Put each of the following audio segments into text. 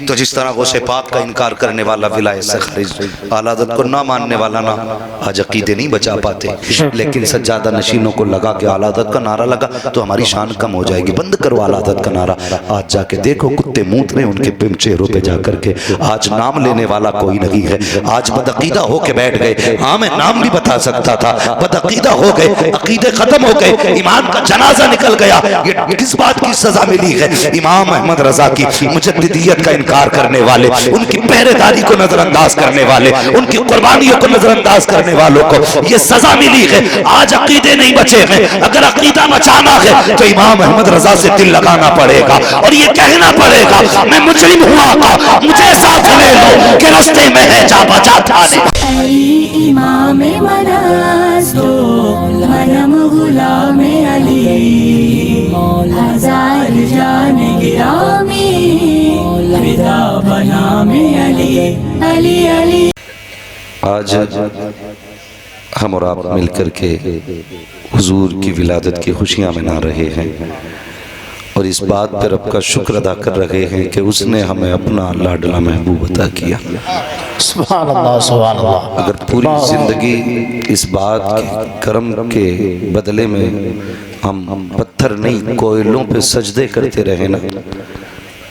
तो जिस तरह गौसे पाक का इनकार करने वाला विलायत से खारिज, आला हज़रत को ना मानने वाला ना आज अकीदे नहीं बचा पाते। लेकिन सज्जादा नशीनों को लगा कि आला हज़रत का नारा लगा तो हमारी शान कम हो जाएगी, बंद करो आला हज़रत का नारा। आज जाके देखो कुत्ते मूत रहे उनके चेहरों पे जा करके। आज नाम लेने वाला कोई नहीं है। आज बदअकीदा होके बैठ गए। हाँ मैं नाम भी बता सकता था, बदअकीदा हो गए, अकीदे खत्म हो गए, ईमान का जनाजा निकल गया। ये किस बात की सजा मिली है? इमाम अहमद रजा की मुजद्दिदियत का इनकार करने वाले, उनकी पहरेदारी को नजरअंदाज करने वाले, उनकी कुर्बानियों को नजरअंदाज करने वालों को ये सजा मिली है। आज अकीदे नहीं बचे हैं। अगर अकीदा बचाना है तो इमाम अहमद रजा से दिल लगाना पड़ेगा और ये कहना पड़ेगा मैं मुजरिम हुआ था, मुझे साथ ले लो कि रास्ते में है जा बचा था। इमाम मनाज़ दो मनम गुलाम अली, हजार जान गिरामी विदा बनाम अली अली अली। आज हम और आप मिलकर के हुजूर की विलादत की खुशियाँ मना रहे हैं और इस बात पर रब का शुक्र अदा कर रहे हैं कि उसने हमें अपना लाडला महबूब अता किया। सुभान अल्लाह, सुभान अल्लाह। अगर पूरी ज़िंदगी इस बात के करम के बदले में हम पत्थर नहीं कोयलों पे सजदे करते रहे ना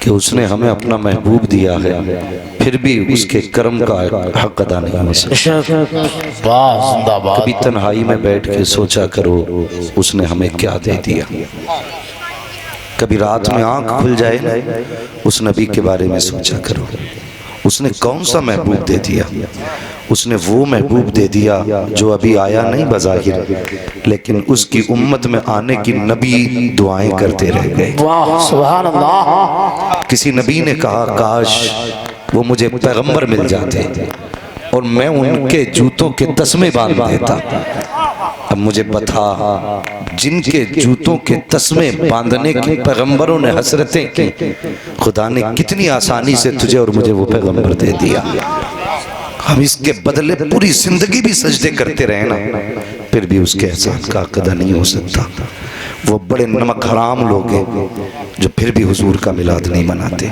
कि उसने हमें अपना महबूब दिया है, फिर भी उसके करम का हक अदा नहीं हो सकता। कभी तन्हाई में बैठ के सोचा करो उसने हमें क्या दे दिया। कभी रात में आंख खुल जाए उस नबी के बारे में सोचा करो, उसने कौन सा महबूब दे दिया। उसने वो महबूब दे दिया जो अभी आया नहीं बज़ाहिर, लेकिन उसकी उम्मत में आने की नबी दुआएं करते रह गए। सुभान अल्लाह। किसी नबी ने कहा काश वो मुझे पैगंबर मिल जाते और मैं उनके जूतों के तस्मे बांध देता। अब मुझे पता जिनके जूतों के तस्मे बांधने की पैगंबरों ने हसरतें की, खुदा ने कितनी आसानी से तुझे और मुझे वो पैगंबर दे दिया। हम इसके बदले पूरी जिंदगी भी सजदे करते रहे ना, फिर भी उसके एहसान का कदा नहीं हो सकता। वो बड़े नमक हराम लोग हैं जो फिर भी हुजूर का मिलाद नहीं मनाते।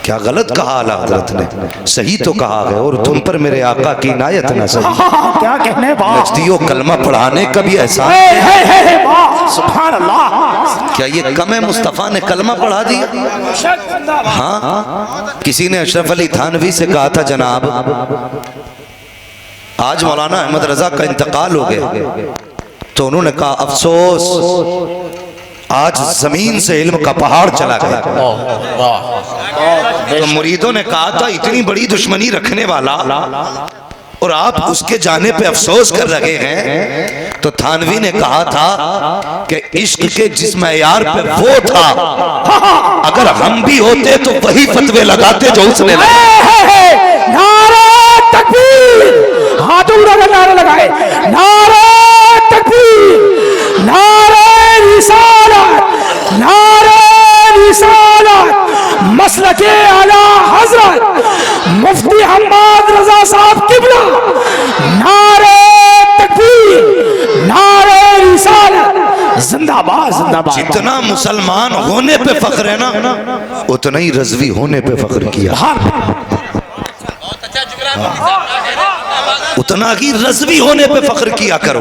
क्या गलत कहा आला हज़रत ने? सही तो कहा है और तुम पर मेरे आका की इनायत न सही। क्या कहने नजदियों कलमा पढ़ाने का भी एहसान। सुभान अल्लाह। क्या ये कम है मुस्तफ़ा ने कलमा पढ़ा दिया? हाँ, किसी ने अशरफ अली थानवी से कहा था जनाब आज मौलाना अहमद रजा का इंतकाल हो गया, तो उन्होंने कहा अफसोस आज जमीन से इल्म का पहाड़ चला गया। तो मुरीदों ने कहा था इतनी बड़ी दुश्मनी रखने वाला और आप उसके जाने पे अफसोस कर रहे हैं। तो थानवी ने कहा था कि इश्क के जिस मयार पे वो था, अगर हम भी होते तो वही फतवे लगाते जो उसने लगाए। नारा तकबीर, हाथ उठाकर नारा लगाए, नारा तकबीर, नारा रिसालत, नारा रिसालत, मसलके आला हजरत मुफ्ती हम्माद रजा साहब किबला, नारे तकबीर, नारे रिसालत, जिंदाबाद जिंदाबाद। जितना मुसलमान होने पे फख्र है ना, उतना ही रज़वी होने पे फख्र किया, उतना ही रज़वी होने पे फख्र किया करो।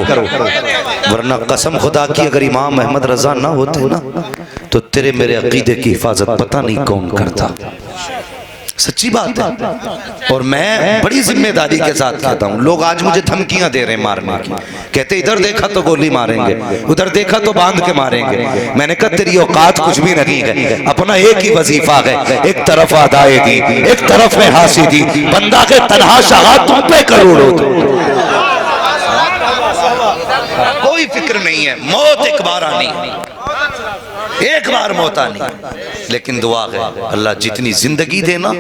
वरना कसम खुदा की अगर इमाम अहमद रजा ना होते ना तो तेरे मेरे अकीदे की हिफाजत पता नहीं कौन करता। सच्ची बात है और मैं बड़ी जिम्मेदारी के साथ कहता हूँ। लोग आज मुझे धमकियां दे रहे हैं मारने की, कहते इधर देखा तो गोली मारेंगे, उधर देखा तो बांध के मारेंगे। मैंने कहा तेरी औकात कुछ भी नहीं है, अपना एक ही वजीफा है, एक तरफ अदायगी एक तरफ में हासिदी, बंदा के तनहा शाह तुम पे करोड़ों। कोई फिक्र नहीं है, मौत एक बार आनी, एक बार मौत आनी, लेकिन दुआ है अल्लाह जितनी जिंदगी देना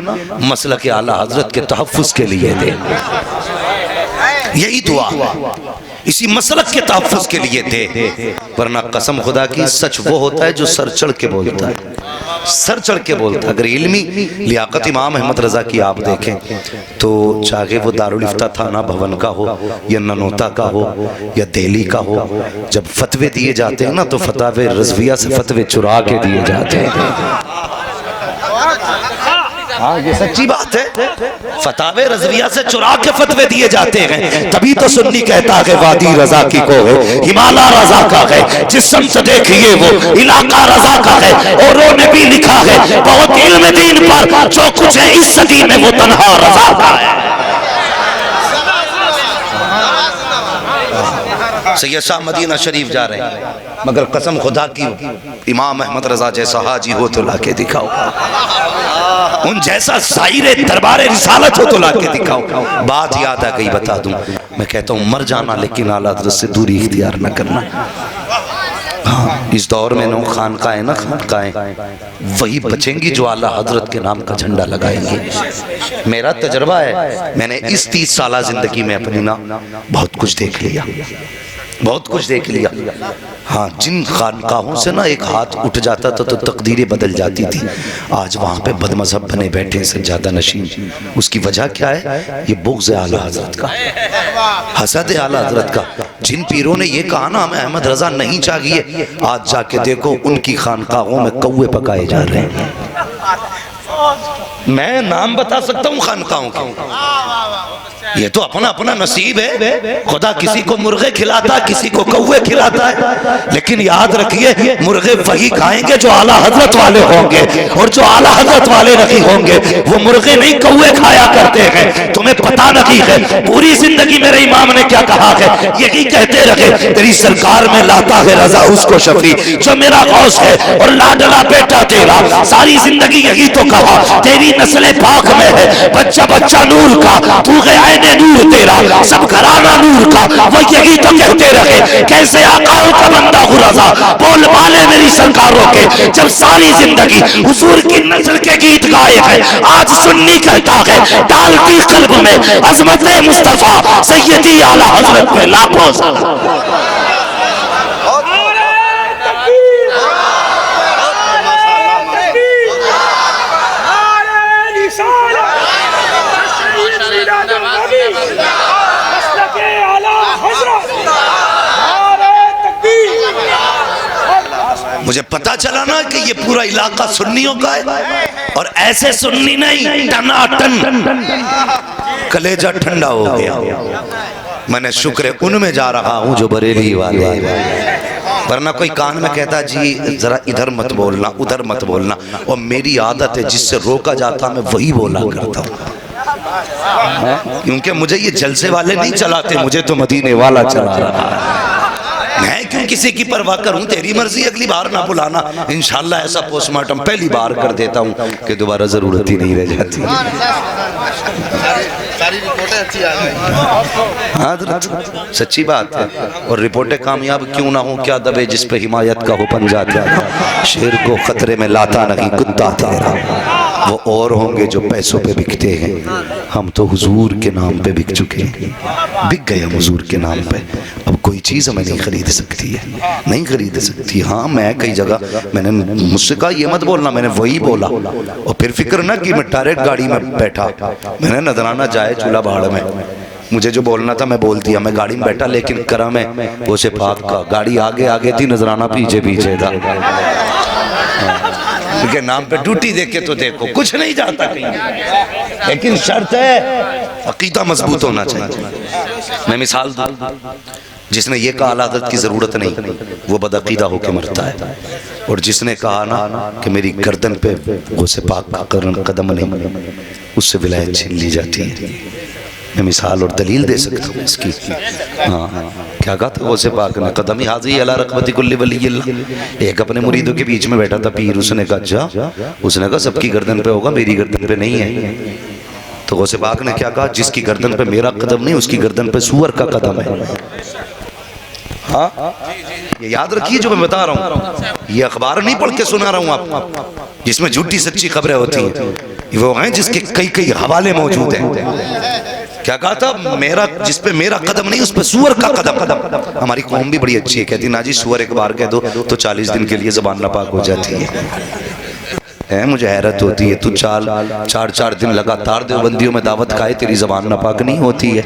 मसलक आला हजरत के तहफ्फुज़ के लिए दे। यही दुआ इसी मसलक के तहफ्फुज़ के लिए दे। वरना कसम खुदा की सच वो होता है जो सर चढ़ के बोलता है, सर चढ़ के बोलता है। अगर इल्मी लियाकत इमाम अहमद रजा की आप देखें तो चाहे वो दारुल इफ्ता थाना भवन का हो या ननोता का हो या दिल्ली का हो, जब फतवे दिए जाते हैं ना तो फतावे रज़विया से फतवे चुरा के दिए जाते हैं। हाँ ये सच्ची बात है। फतावे रजविया से चुरा के फतवे दिए जाते हैं, तभी तो सुन्नी कहता है वादी रजा की को है, हिमालय रजा का है, जिस शम्स देखिए वो इलाका रजा का है। औरों ने भी लिखा है बहुत इल्म दीन पर, जो कुछ है इस सदी में वो तन्हा रजा का है। सैयद शाह मदीना शरीफ जा रहे हैं, मगर कसम खुदा की इमाम अहमद रजा जैसा हाजी हो तो लाके दिखाओ, उन जैसा साहिरे दरबारे रिसालत हो तो लाके दिखाओ। बात याद आ गई, बता दूं, मैं कहता हूं मर जाना लेकिन आला हज़रत से दूरी इख्तियार न करना। हाँ, इस दौर में नो खानकाएं ना खानकाएं वही बचेंगी जो आला हजरत के नाम का झंडा लगाएंगे। मेरा तजर्बा है, मैंने इस 30 साल जिंदगी में अपनी ना बहुत कुछ देख लिया, बहुत कुछ देख लिया। हाँ, जिन खानकाहों से ना एक हाथ उठ जाता था तो तकदीरें बदल जाती थी, आज वहाँ पे बदमज़हब बने बैठे हैं सज्जादा नशीन। उसकी वजह क्या है? ये बुग़्ज़ आला हज़रत का, हसद आला हज़रत का। जिन पीरों ने ये कहा ना हमें अहमद रज़ा नहीं चाहिए, आज जाके देखो उनकी खानकाहों में कौवे पकाए जा रहे हैं। मैं नाम बता सकता हूँ खानकाहों के, ये तो अपना अपना नसीब है। खुदा किसी को मुर्गे खिलाता है, किसी को कौवे खिलाता है, लेकिन याद रखिए मुर्गे वही खाएंगे जो आला हजरत वाले होंगे, और जो आला हजरत वाले नहीं होंगे वो मुर्गे नहीं कौवे खाया करते हैं। तुम्हें पता नहीं है पूरी जिंदगी मेरे इमाम ने क्या कहा है, यही कहते रहे तेरी सरकार में लाता है रजा उसको शफी जो मेरा गौस है और लाडला बेटा तेरा। सारी जिंदगी यही तो कहा तेरी नस्ल पाक में है, बच्चा बच्चा नूर का, तू गया नूर तेरा, सब घराना नूर का। वो यही तो कहते रहे कैसे आकाओं का बंदा हूँ रजा, बोल माले मेरी सरकारों के, जब सारी जिंदगी हुजूर की नस्ल के गीत गाए हैं। आज सुन्नी कहता है डालती कल्ब में अजमत मुस्तफा सैयदी आला हजरत में लाखों सलाम। मुझे पता चला ना कि ये पूरा इलाका सुन्नियों का है, और ऐसे सुन्नी नहीं टनाटन, कलेजा ठंडा हो गया। मैंने शुक्र है उनमें जा रहा हूँ जो बरेली वाले, वरना कोई कान में कहता जी जरा इधर मत बोलना उधर मत बोलना, और मेरी आदत है जिससे रोका जाता मैं वही बोला करता हूँ, क्योंकि मुझे ये जलसे वाले नहीं चलाते, मुझे तो मदीने वाला चला रहा है। मैं क्यों किसी की परवाह करूं, तेरी मर्जी, अगली बार ना बुलाना, इंशाल्लाह ऐसा पोस्टमार्टम पहली बार कर देता हूं कि दोबारा जरूरत ही नहीं रह जाती। सारी रिपोर्टें अच्छी आ गई। हाँ सच्ची बात है, और रिपोर्टें कामयाब क्यों ना हो, क्या दबे जिस पे हिमायत का हो पंजा तेरा, शेर को खतरे में लाता नहीं कुत्ता तेरा। वो और होंगे जो पैसों पे बिकते हैं, हम तो हुजूर के नाम पे बिक चुके हैं, बिक गए हम हुजूर के नाम पे। अब कोई चीज़ हमें नहीं खरीद सकती है, नहीं खरीद सकती। हाँ मैं कई जगह मैंने मुझसे कहा ये मत बोलना, मैंने वही बोला, और फिर फिक्र ना कि मैं डायरेक्ट गाड़ी में बैठा, मैंने नजराना जाए चूल्हा भाड़ में, मुझे जो बोलना था मैं बोल दिया, मैं गाड़ी में बैठा, लेकिन करम है वो से पाक का गाड़ी आगे आगे थी, नजराना पीछे पीछे था। के नाम पे ड्यूटी देख के तो देखो कुछ नहीं जाता कहीं, लेकिन शर्त है अकीदा मजबूत होना चाहिए। मैं मिसाल दूं, जिसने ये कहा आला हज़रत की जरूरत नहीं वो बदअकीदा होके मरता है, और जिसने कहा ना कि मेरी गर्दन पे गौसे पाक का कदम नहीं, उससे विलायत छीन ली जाती है। मैं मिसाल और दलील दे सकता हूँ इसकी। हाँ क्या कहा था गौसे पाक ने, कदम ही हाज़ी अला रक़बती कुल्ली वलिय्यिल्लाह। एक अपने मुरीदों के बीच में बैठा था पीर, उसने कहा अच्छा, उसने कहा सबकी गर्दन पे होगा, मेरी गर्दन पे नहीं है। तो गौसे पाक ने क्या कहा, जिसकी गर्दन पे मेरा कदम नहीं उसकी गर्दन पे सूअर का कदम है। हाँ ये याद रखिए जो मैं बता रहा हूँ, ये अखबार नहीं पढ़ के सुना रहा हूँ आपको जिसमें झूठी सच्ची खबरें होती हैं, वो हैं जिसके कई कई हवाले मौजूद हैं। क्या कहा था, मेरा जिस पे मेरा कदम नहीं उस पे सूअर का कदम। हमारी कौम भी बड़ी अच्छी है, कहती ना जी सूअर एक बार कह दो तो 40 दिन के लिए ज़बान नापाक हो जाती है। है मुझे हैरत होती है, तू चार दिन लगातार देवबंदियों में दावत खाए, तेरी जबान नापाक नहीं होती है।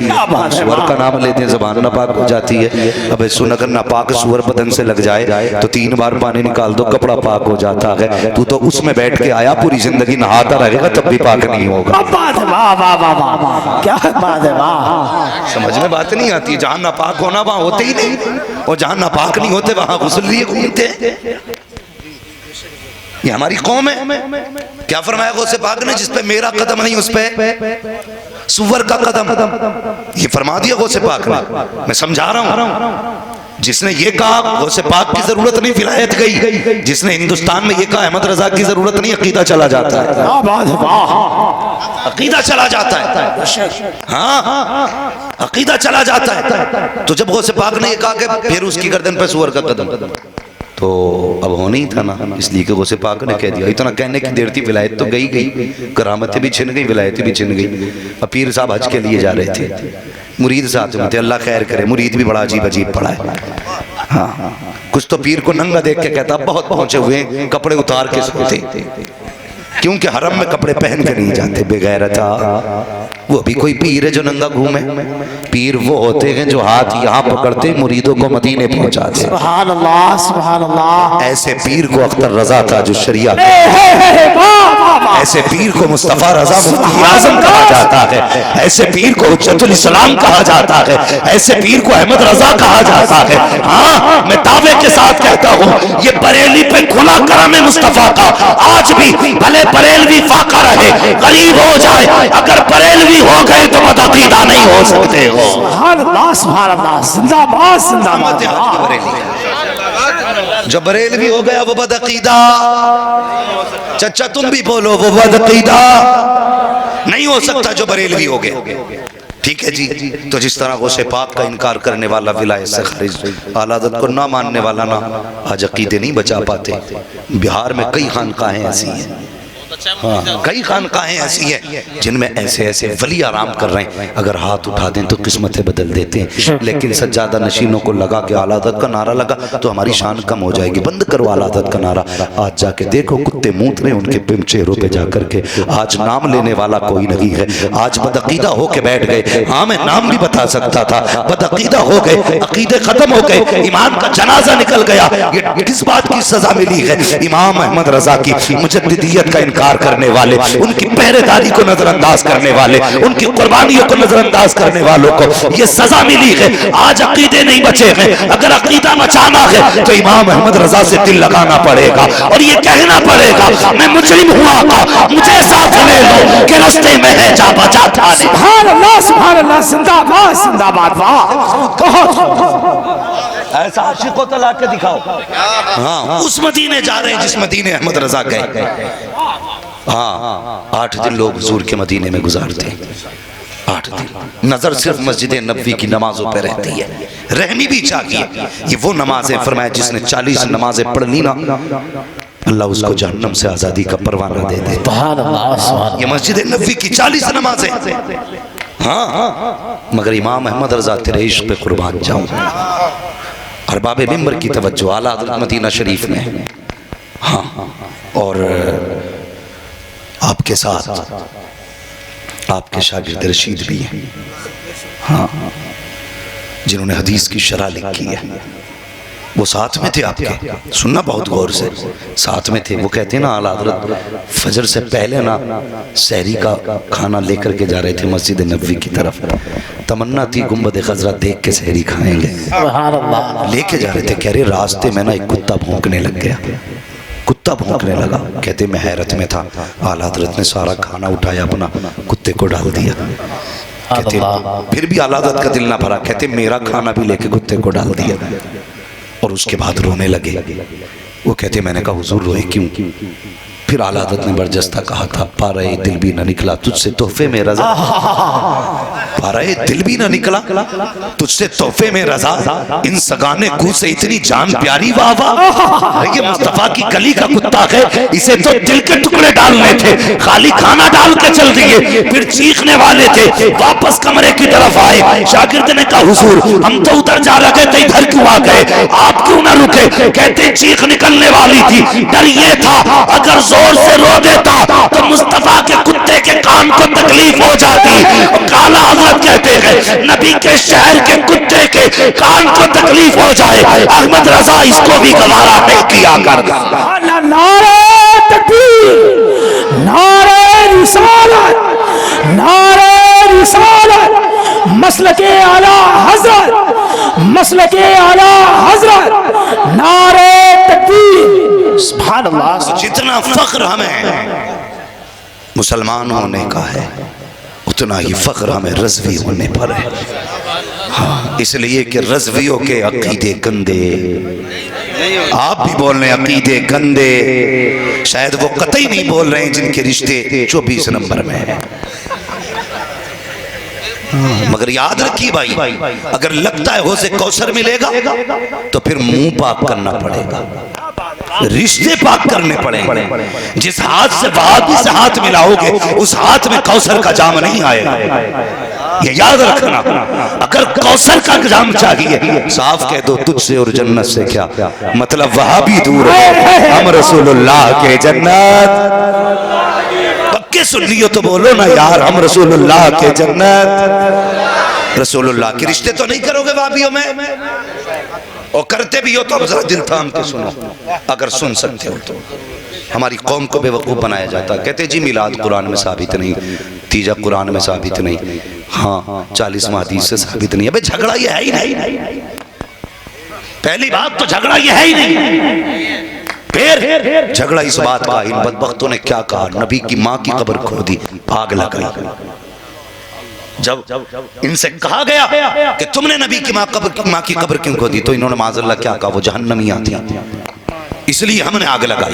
सुअर का नाम लेते हैं जबान नापाक हो जाती है। अब सुन, अगर नापाक सुअर बदन से लग जाए तो 3 बार पानी निकाल दो, कपड़ा पाक हो जाता है। तू तो उसमें बैठ के आया, पूरी जिंदगी नहाता रहेगा तब भी पाक नहीं होगा। क्या बात है, वाह। समझ में बात नहीं आती। जहां नापाक होना वहां होते ही नहीं, और जहां नापाक नहीं होते वहां गुस्ल लिए घूमते। ये हमारी कौम है। क्या फरमाया गौसे पाक ने, जिस पे मेरा कदम नहीं उस पे सुअर का कदम। ये फरमा दिया गौसे पाक ने। मैं समझा रहा हूं, जिसने ये कहा गौसे पाक की जरूरत नहीं, विलायत गई। जिसने हिंदुस्तान में ये कहा अहमद रजा की जरूरत नहीं, अकीदा चला जाता है। अकीदा चला जाता है। हाँ, अकीदा चला जाता है। तो जब गौसे पाक ने ये कहा कि फिर उसकी गर्दन पे सुअर का कदम, तो अब होना ही था ना, इसलिए कि गौसे पाक ने कह दिया। इतना कहने की देर थी, विलायत तो गई, करामतें भी छिन गई, विलायतें भी छिन गई। अब पीर साहब हज के लिए जा रहे थे, मुरीद साथ में थे, अल्लाह खैर करे। मुरीद भी बड़ा अजीब अजीब पड़ा है। हाँ, कुछ तो पीर को नंगा देख के कहता बहुत पहुंचे हुए, कपड़े उतार के सोते, क्योंकि हरम में कपड़े पहन के नहीं जाते। बेगैरता, वो भी कोई पीर है जो नंगा घूमे? पीर वो होते हैं जो हाथ यहाँ पकड़ते मुरीदों को मदीने पहुंचाते। सुभान अल्लाह, सुभान अल्लाह। ऐसे पीर को अख्तर रजा था जो शरिया, ऐसे पीर को मुस्तफा रजा मुफ्ती आजम कहा जाता है, ऐसे पीर को हुज्जतुल इस्लाम कहा जाता है, ऐसे पीर को अहमद रजा कहा जाता है। हाँ, मैं दावे के साथ कहता हूँ, ये बरेली पे खुला करम है मुस्तफा का। आज भी भले बरेलवी फाका रहे, गरीब हो जाए, अगर बरेलवी हो गए तो बदअकीदा नहीं हो सकते हो। सुभान अल्लाह, सुभान अल्लाह, जिंदाबाद, जिंदाबाद। जो बरेलवी हो गया वो बदअकीदा, चचा तुम भी बोलो, वो बदअकीदा नहीं हो सकता जो बरेलवी हो गया। ठीक है जी। तो जिस तरह गौसे पाक का इनकार करने वाला विलायत से खारिज, आला हज़रत को ना मानने वाला ना आज अकीदे नहीं बचा पाते। बिहार में कई खानकाहें ऐसी हैं, हाँ, कई खानकाहें ऐसी हैं जिनमें ऐसे ऐसे वली आराम कर रहे हैं, अगर हाथ उठा दें तो किस्मतें बदल देते हैं। लेकिन सज्जादा नशीनों को लगा के आला हज़रत का नारा लगा तो हमारी शान कम हो जाएगी। बंद करो आला हज़रत का नारा। आज जाके देखो कुत्ते मूत रहे उनके चेहरों पे जाकर के। आज नाम लेने वाला कोई नहीं है। आज बदअकीदा होके बैठ गए। हाँ, मैं नाम भी बता सकता था, बदअकीदा हो गए, अकीदे खत्म हो गए, ईमान का जनाजा निकल गया। ये किस बात की सजा मिली है? इमाम अहमद रजा की मुजद्दिदियत का इनकार करने वाले, उनकी पहरेदारी को नजरअंदाज करने वाले, उनकी कुर्बानियों को नजरअंदाज करने वालों को ये सजा मिली है। आज अकीदे नहीं बचे हैं। अगर अकीदा बचाना है तो इमाम अहमद रजा से दिल लगाना पड़ेगा और ये कहना पड़ेगा, मैं मुजरिम हुआ था, मुझे साथ ले लो कि रास्ते में है जा बचा था। सुभान अल्लाह, सुभान अल्लाह, जिंदाबाद, जिंदाबाद। वाह, ऐसा आशिक को तला के दिखाओ। हाँ, उस मदीने जा रहे हैं जिस मदीने अहमद रजा गए। हाँ, 8 दिन लोग हुजूर के मदीने में गुजारते हैं। 8 दिन नजर सिर्फ मस्जिद नबवी की नमाजों पे रहती है। रहमी भी चाहिए। ये वो नमाजें, फरमाया जिसने 40 नमाजें पढ़ ली ना, अल्लाह उसको जहन्नम से आजादी का परवाना दे दे। ये मस्जिद नबवी की 40 नमाजें। हाँ, मगर इमाम अहमद रजा तेरे इश्क पे कुर्बान जाऊं। अरबाब मिंबर की तवज्जो आला हज़रत मदीना शरीफ में। हाँ, और आपके साथ आपके शागिर्द रशीद भी हैं, हाँ, जिन्होंने हदीस की शरह लिखी है। वो साथ में थे आपके, सुनना बहुत गौर से, साथ में थे। वो कहते हैं ना, आला हज़रत फजर से पहले ना सहरी का खाना लेकर के जा रहे थे मस्जिद नबवी की तरफ। तमन्ना थी गुंबद खजरा देख के सहरी खाएंगे, लेके जा रहे थे। कह रहे रास्ते में ना एक कुत्ता भौंकने लग गया, कुत्ता भौंकने लगा। कहते मैं हैरत में था, आला हज़रत ने सारा खाना उठाया, अपना कुत्ते को डाल दिया। कहते फिर भी आला हज़रत का दिल ना भरा। कहते मेरा खाना भी लेके कुत्ते को डाल दिया और उसके बाद रोने लगे। वो कहते मैंने कहा हुजूर रोए क्यों? फिर आला हज़रत ने बरजस्ता कहा था, पारे दिल भी ना निकला तुझसे तोहफे में रजा, पारे दिल भी ना निकला तुझसे तोहफे में रजा, इन सगाने कू से इतनी जान प्यारी वाह वाह। ये मुस्तफा की गली का कुत्ता है, इसे तो दिल के टुकड़े डालने थे, खाली खाना डाल के चल दिए। फिर चीखने वाले थे, वापस कमरे की तरफ आए। शागिर्द ने कहा हुजूर हम तो उधर जा रहे थे, इधर क्यों आ गए? आप क्यों ना रुके? कहते चीख निकलने वाली थी, डर ये था अगर जोर से रो देता तो मुस्तफा के कुत्ते के कान को तकलीफ हो जाती। काला हजरत कहते हैं नबी के शहर के कुत्ते के कान को तकलीफ हो जाए, अहमद रजा इसको भी गवारा नहीं किया करता। नारे तकबीर, नारे रिसालत, नारे रिसालत, मसलके आला हजरत, मसलके आला हजरत, नारे तकबीर। सुभान अल्लाह। जितना फख्र हमें मुसलमान होने का है उतना ही फख्र हमें रज़वी होने पर है। हाँ, इसलिए कि रज़वियों के अकीदे गंदे, आप भी बोल रहे हैं अकीदे गंदे, शायद वो कतई नहीं बोल रहे हैं जिनके रिश्ते 24 नंबर में है। मगर याद रखिए भाई, अगर लगता है हो से कौसर मिलेगा तो फिर मुंह पाक करना पड़ेगा, रिश्ते पाक करने पड़ेंगे। जिस हाथ से वहाबी से हाथ मिलाओगे उस हाथ में कौसर का जाम नहीं आएगा, ये याद रखना। अगर कौसर का जाम चाहिए साफ कह दो तुझसे और जन्नत से क्या मतलब, वहाबी दूर है हम रसूलुल्लाह के जन्नत। पक्के सुन लियो तो बोलो ना यार, हम रसूलुल्लाह के जन्नत। रसूलुल्लाह के रिश्ते तो नहीं करोगे वहाबियों में, और करते भी हो तो अब जरा दिल थाम के सुनो, अगर सुन सकते हो तो। हमारी कौम को बेवकूफ़ बनाया जाता, कहते जी मिलाद कुरान में साबित नहीं, तीजा कुरान में साबित नहीं, हाँ 40वां हदीस से साबित नहीं। अबे झगड़ा ये है ही नहीं, पहली बात तो झगड़ा ये है ही नहीं। फिर झगड़ा इस बात का, इन बदबख्तों ने क्या कहा, नबी की माँ की कब्र खोदी, आग लगाई। जब इनसे कहा गया कि तुमने नबी की माँ की कब्र क्यों खोदी, तो इन्होंने माज़अल्लाह क्या कहा, वो जहन्नमियाँ थी इसलिए हमने आग लगा।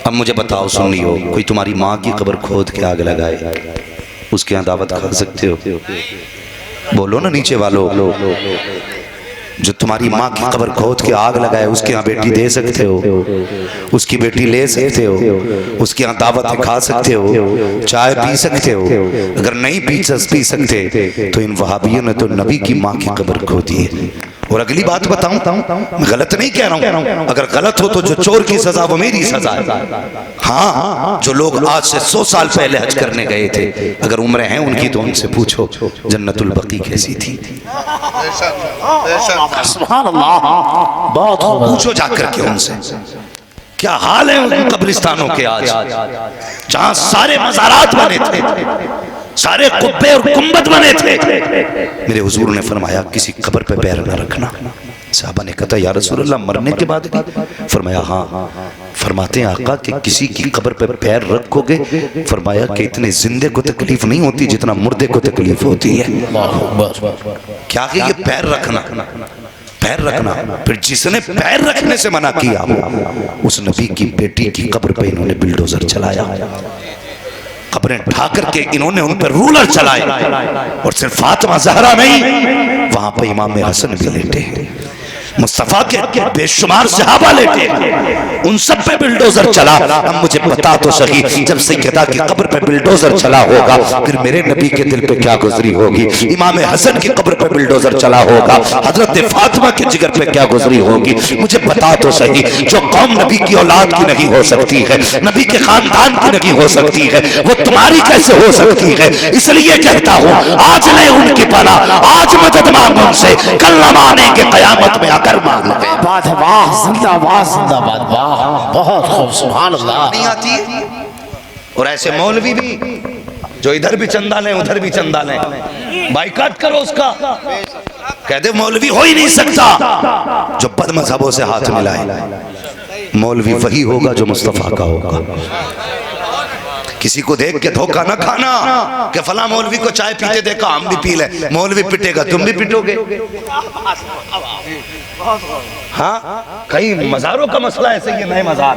अब मुझे बताओ, सुन लियो, कोई तुम्हारी माँ की कब्र खोद के आग लगाए, उसके यहाँ दावत खा सकते हो? बोलो ना नीचे वालों, जो तुम्हारी माँ की कब्र खोद के आग लगाए उसके यहाँ बेटी दे सकते हो, उसकी बेटी ले सकते हो, उसके यहाँ दावत खा सकते हो, चाय पी सकते हो। अगर नहीं पी सकते तो इन वहाबियों ने तो नबी की माँ की कब्र खोदी है। और अगली बात बताऊं, मैं गलत नहीं कह रहा हूं, अगर गलत हो तो जो चोर की सजा वो मेरी सजा है। हाँ, जो लोग आज से 100 साल पहले हज करने गए थे, अगर उम्र हैं उनकी तो उनसे पूछो जन्नतुल बकी कैसी थी। सुभान अल्लाह, बहुत पूछो जाकर के उनसे क्या हाल है उन कब्रिस्तानों के आज, जहां सारे मज़ारात बने थे, सारे कुब्बे और गुंबद बने थे। मेरे हुजूर ने फरमाया किसी कब्र पे पैर न रखना। साहबा ने कहा या रसूल अल्लाह मरने के बाद भी? फरमाया हाँ। फरमाते हैं आका कि किसी की कब्र पे पैर रखोगे, फरमाया कि इतने जिंदे को तकलीफ नहीं होती जितना मुर्दे को तकलीफ होती है। क्या कि ये पैर रखना, पैर रखना। फिर जिसने पैर रखने से मना किया उस नबी की बेटी की कब्र पे इन्होंने बिल्डोजर चलाया, कब्रें ढा करके इन्होंने उन पर रूलर चलाए। और सिर्फ फातिमा ज़हरा नहीं, वहां पर इमाम हसन भी लेटे हैं, मुस्तफा के बेशुमार सहाबा लेटे, उन सब पे बिल्डोजर चला। अब मुझे बता तो सही, जब सैयदा की कब्र पे बिल्डोजर चला होगा फिर मेरे नबी के दिल पे क्या गुजरी होगी, इमाम हसन की कब्र पे बिल्डोजर चला होगा, हजरत फातिमा के जिगर पे क्या गुजरी होगी। मुझे बता तो सही, जो कौम नबी की औलाद की नहीं हो सकती है, नबी के खानदान की नहीं हो सकती है, वो तुम्हारी कैसे हो सकती है। इसलिए कहता हूँ आज ले उनकी पनाह, आज मदद मांग उनसे, कल न मानेंगे कयामत में आकर मांग लो। बात है, वाह जिंदाबाद जिंदाबाद, वाह बहुत खूब, सुभान अल्लाह। नहीं आती है। और ऐसे मौलवी भी जो इधर भी चंदा लें उधर भी चंदा लें, बाइकाट करो उसका। कहते मौलवी हो ही नहीं सकता जो बद मजहबों से हाथ मिलाए। मौलवी वही होगा जो मुस्तफा का होगा। किसी को देख के धोखा ना खाना कि फला मौलवी को चाय पीते देखा हम भी पी ले, मौलवी पिटेगा तुम भी पिटोगे। हाँ, कहीं मज़ारों का मसला ऐसे ही नए मज़ार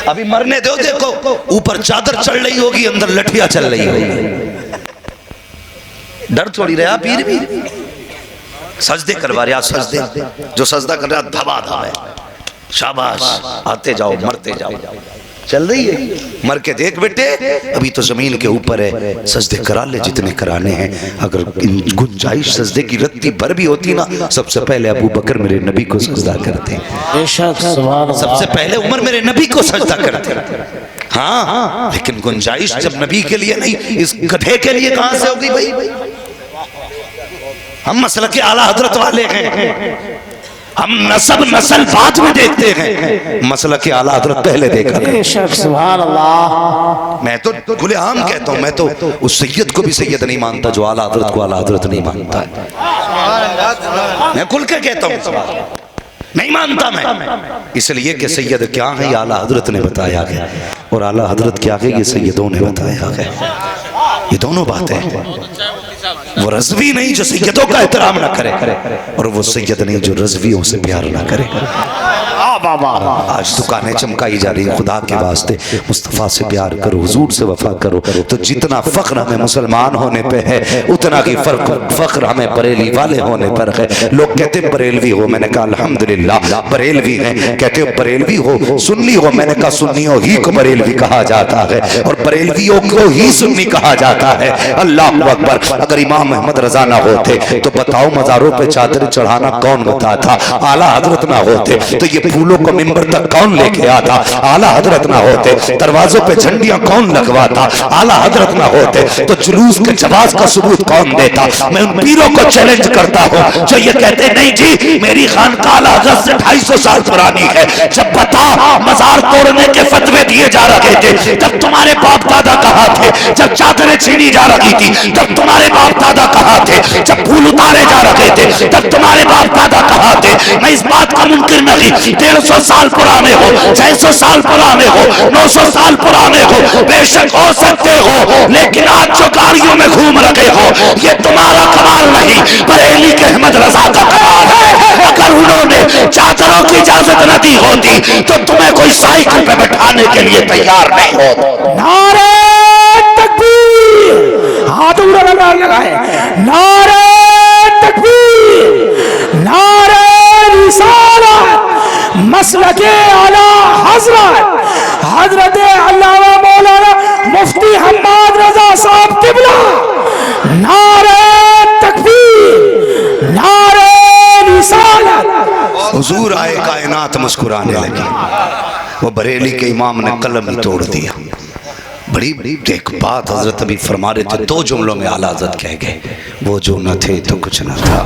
अभी मरने दो, देखो ऊपर चादर चढ़ रही होगी अंदर लठिया चल रही होगी, डर थोड़ी रहा। पीर भी सजदे करवा रहा, सजदे जो सजदा कर रहा धबा धबा है, शाबाश आते जाओ मरते जाओ। चल रही है। मर के देख बेटे, अभी तो जमीन के ऊपर है, सजदे करा ले जितने कराने हैं। अगर गुंजाइश सजदे की रत्ती भर भी होती ना, सबसे पहले अबू बकर मेरे नबी को सजदा करते, सबसे पहले उमर मेरे नबी को सजदा करते। हाँ, लेकिन गुंजाइश जब नबी के लिए नहीं, इस गधे के लिए कहां से होगी भाई? हम मसला के आला हजरत वाले हैं, हम नस्ल बाद में देखते हैं, मसला के आला हजरत पहले देखा। सुभान अल्लाह। मैं तो खुले आम कहता हूं, मैं तो उस सैयद को भी सैयद नहीं मानता जो आला हजरत को आला हजरत नहीं मानता है। मैं खुल के कहता हूं, नहीं मानता मैं, इसलिए कि सैयद क्या है आला हजरत ने बताया गया, और आला हजरत क्या है ये सैयदों ने बताया गया। ये दोनों बातें हैं। वो रज़वी नहीं जो सैयदों का एहतराम ना करे, और वो सैयद नहीं जो रज़वियों से प्यार ना करे। आज दुकानें चमकाई जा रही है, खुदा के वास्ते मुस्तफ़ा से प्यार करो, हुजूर से वफा करो, तो जितना फ़ख्र हमें मुसलमान होने पे है, उतना ही फ़ख्र हमें बरेली वाले होने पर है। लोग कहते हैं बरेलवी हो, मैंने कहा अल्हम्दुलिल्लाह बरेलवी हैं। कहते हो बरेलवी हो, सुन्नी हो, मैंने कहा सुन्नियों ही को बरेलवी कहा जाता है, और बरेलवियों को ही सुन्नी कहा जाता है। अल्लाह अकबर। अगर इमाम अहमद रजा ना होते तो बताओ मज़ारों पे चादर चढ़ाना कौन बताता? आला हजरत ना होते तो ये फूलों को मिंबर तक कौन लेके आता? आला हजरत ना होते। दरवाजों पे झंडियां कौन लगवाता? आला हजरत ना होते। तो जुलूस के जवाब का सबूत कौन देता? मैं उन पीरों को चैलेंज करता हूँ जो ये कहते नहीं जी मेरी खानकाह आला हजरत से 250 साल पुरानी है। जब बता मजार तोड़ने के फतवे दिए जा रहे थे तब तुम्हारे बाप दादा कहाँ थे? जब चादरें छीनी जा रही थी तब तुम्हारे बाप दादा कहाँ थे? जब फूल उतारे जा रहे थे तब तुम्हारे बाप दादा कहाँ थे? मैं इस बात का मुनकिर नहीं, 150 साल पुराने हो, 600 साल पुराने हो, 900 साल पुराने हो, बेशक हो सकते हो, लेकिन आज जो गाड़ियों में घूम रहे हो ये तुम्हारा कमाल नहीं, बरेली के अहमद रजा का कमाल है। अगर उन्होंने चादरों की इजाजत न दी होती तो तुम्हें कोई साइकिल पे बैठाने के लिए तैयार नहीं होता। नारे तकबीर, हाथ उड़ा लगाए, नारे तकबीर, नारे रिसालत, मसलके आला हजरत हजरत अल्लामा मौलाना मुफ्ती हम्माद रजा साहब किबला। नारे तकबीर, नारे रिसालत। हुजूर आए कायनात मुस्कुराने लगी। वो बरेली के इमाम ने कलम ही तोड़ दिया। बड़ी बड़ी एक बात हजरत अभी फरमा रहे थे, 2 जुमलों में आला हजरत कह गए, वो जो न थे तो कुछ न था,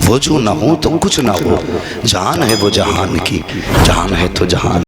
वो जो न हो तो कुछ न हो, जान है वो जहान की, जहान है तो जहान।